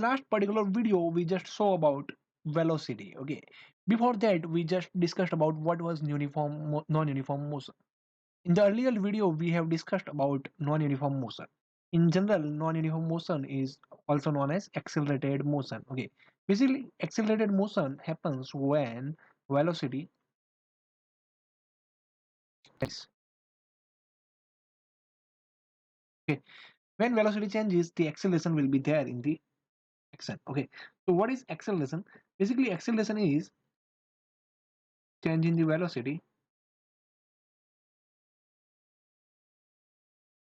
last particular video we just saw about velocity. Okay, before that we just discussed about what was non-uniform motion. In the earlier video we have discussed about non-uniform motion. In general, non-uniform motion is also known as accelerated motion. Okay, basically accelerated motion happens when velocity is, okay, when velocity changes, the acceleration will be there in the action. Okay, so what is acceleration? Basically acceleration is change in the velocity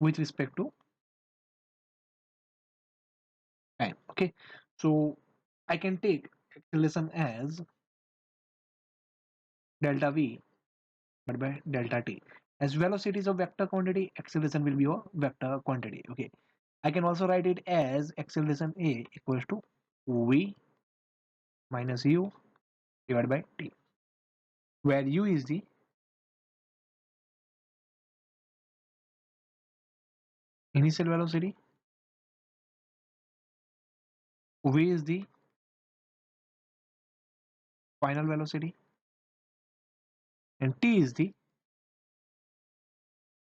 with respect to time. Okay, so I can take acceleration as delta v divided by delta t. As velocity is a vector quantity, acceleration will be a vector quantity. Okay, I can also write it as acceleration a equals to v minus u divided by t, where u is the initial velocity, v is the final velocity, and t is the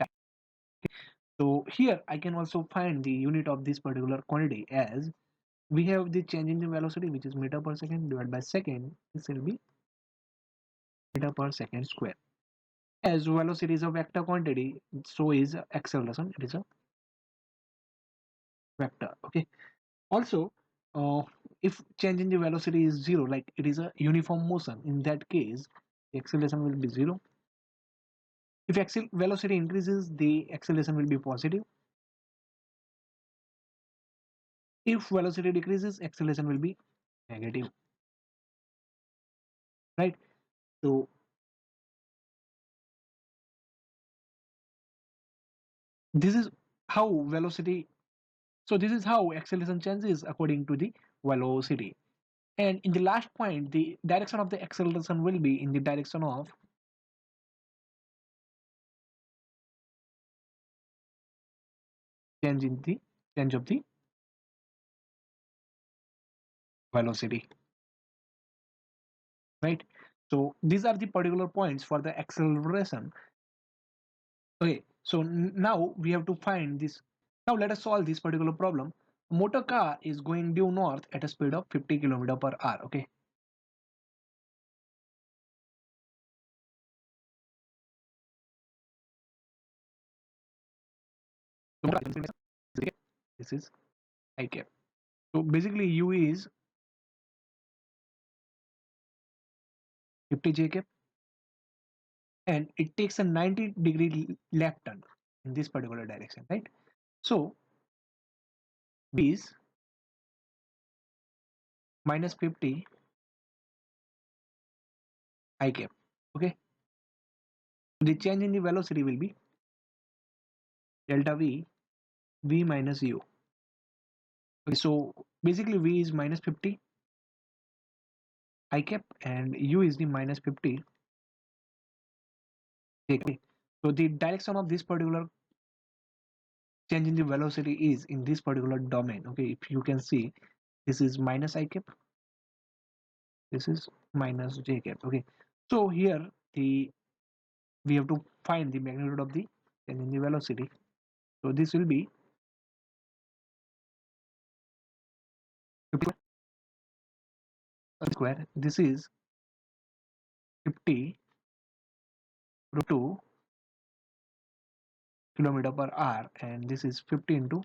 time. So here I can also find the unit of this particular quantity as we have the change in the velocity, which is meter per second divided by second. This will be meter per second square. As velocity is a vector quantity, so is acceleration. It is a vector. Okay. Also, uh, if change in the velocity is zero, like it is a uniform motion, in that case, the acceleration will be zero. If velocity increases, the acceleration will be positive. If velocity decreases, acceleration will be negative. Right? So this is how velocity. So this is how acceleration changes according to the velocity. And in the last point, the direction of the acceleration will be in the direction of change in the change of the velocity. Right? So these are the particular points for the acceleration. Okay, so now we have to find this. Now let us solve this particular problem. A motor car is going due north at a speed of 50 km per hour. Okay. This is I cap. So basically U is 50 J cap, and it takes a 90-degree left turn in this particular direction, right? So B is minus 50 I cap. Okay. The change in the velocity will be delta V minus U. Okay, so basically V is minus 50 I cap and U is the minus 50 J cap. So the direction of this particular change in the velocity is in this particular domain. Okay, if you can see, this is minus I cap, this is minus J cap. Okay, so here we have to find the magnitude of the change in the velocity. So this will be 50 square. This is 50 root 2 kilometer per hour, and this is 50 into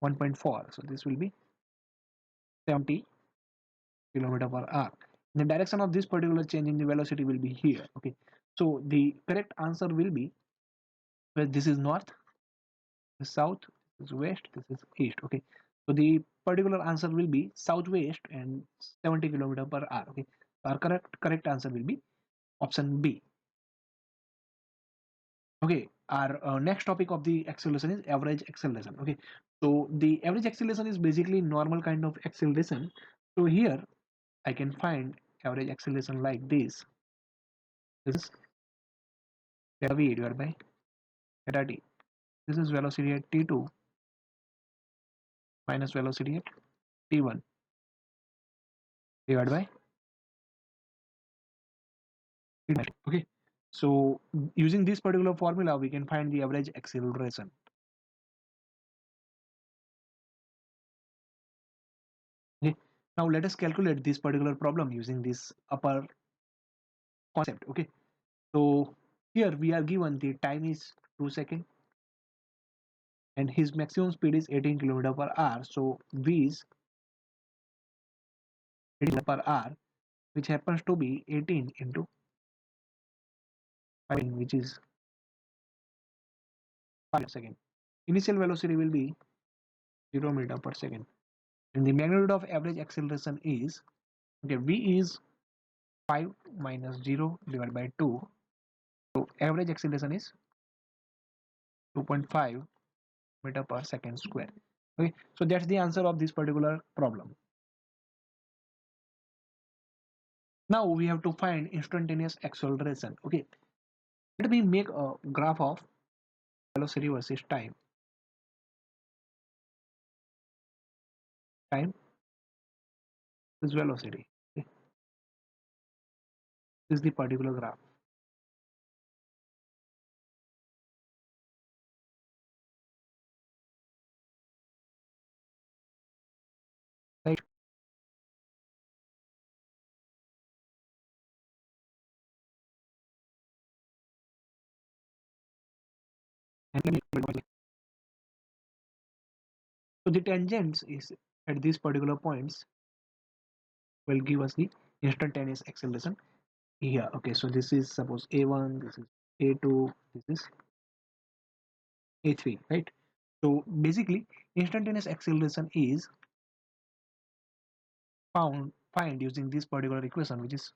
1.4. So this will be 70 kilometer per hour. The direction of this particular change in the velocity will be here. Okay, so the correct answer will be, well, this is north, this is south, this is west, this is east. Okay, so the particular answer will be southwest and 70 kilometer per hour. Okay, our correct answer will be option B. Okay, our next topic of the acceleration is average acceleration. Okay, so the average acceleration is basically normal kind of acceleration. So here I can find average acceleration like this. This is delta v divided by delta t. This is velocity at t2 minus velocity at t1 divided by t2. Okay, so using this particular formula we can find the average acceleration. Okay, now let us calculate this particular problem using this upper concept. Okay, so here we are given the time is 2 seconds and his maximum speed is 18 km per hour. So v is 18 per hour, which happens to be 18 into 5, which is 5 seconds. Initial velocity will be 0 meter per second, and the magnitude of average acceleration is, okay, v is 5 minus 0 divided by 2. So average acceleration is 2.5 meter per second square. Okay, so that's the answer of this particular problem. Now we have to find instantaneous acceleration. Okay, let me make a graph of velocity versus time. Time is velocity. Okay, this is the particular graph. Right. And so the tangents is at these particular points will give us the instantaneous acceleration here. Okay, so this is suppose a1, this is a2, this is a3, right? So basically instantaneous acceleration is find using this particular equation, which is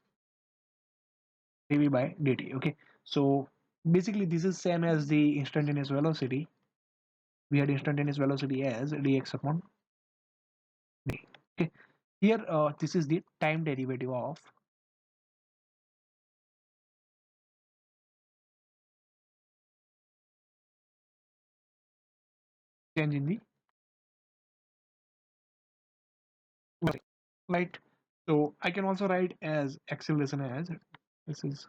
dv by dt. Okay, so basically this is same as the instantaneous velocity. We had instantaneous velocity as dx upon dt. Okay, here this is the time derivative of change in the velocity, right? So I can also write as acceleration as this is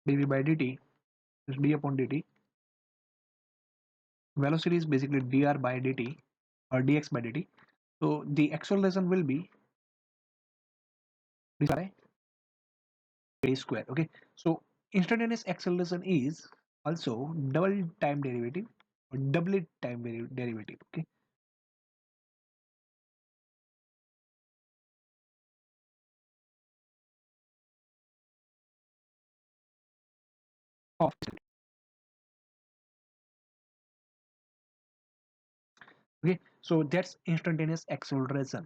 dv by dt, is d upon dt. Velocity is basically dr by dt or dx by dt. So the acceleration will be d by a square. Okay, so instantaneous acceleration is also double time derivative or doublet time derivative. Okay, of, okay, so that's instantaneous acceleration.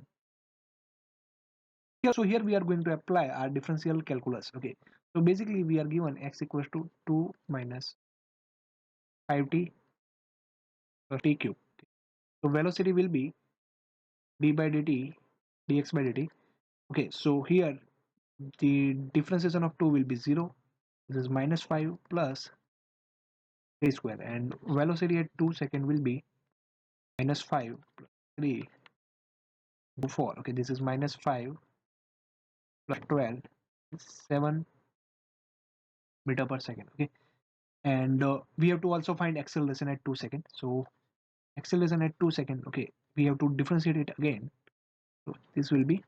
Here, so here we are going to apply our differential calculus. Okay, so basically we are given x equals to 2 minus 5t plus t cube. Okay. So velocity will be d by dt dx by dt. Okay, so here the differentiation of 2 will be 0. This is minus 5 plus a square, and velocity at 2 second will be minus 5 plus 3 to 4. Okay, this is minus 5 plus 12, 7 meter per second. Okay, and we have to also find acceleration at 2 seconds. So acceleration at 2 seconds, okay, we have to differentiate it again. So this will be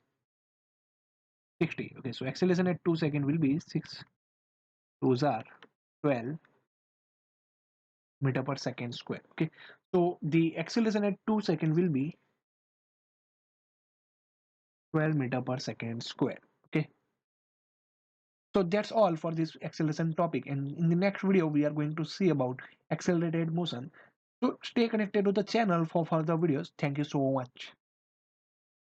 60. Okay, so acceleration at 2 seconds will be 6 2s are 12 meter per second square. Okay, so the acceleration at 2 seconds will be 12 meter per second square. Okay, so that's all for this acceleration topic, and in the next video we are going to see about accelerated motion. So stay connected to the channel for further videos. Thank you so much.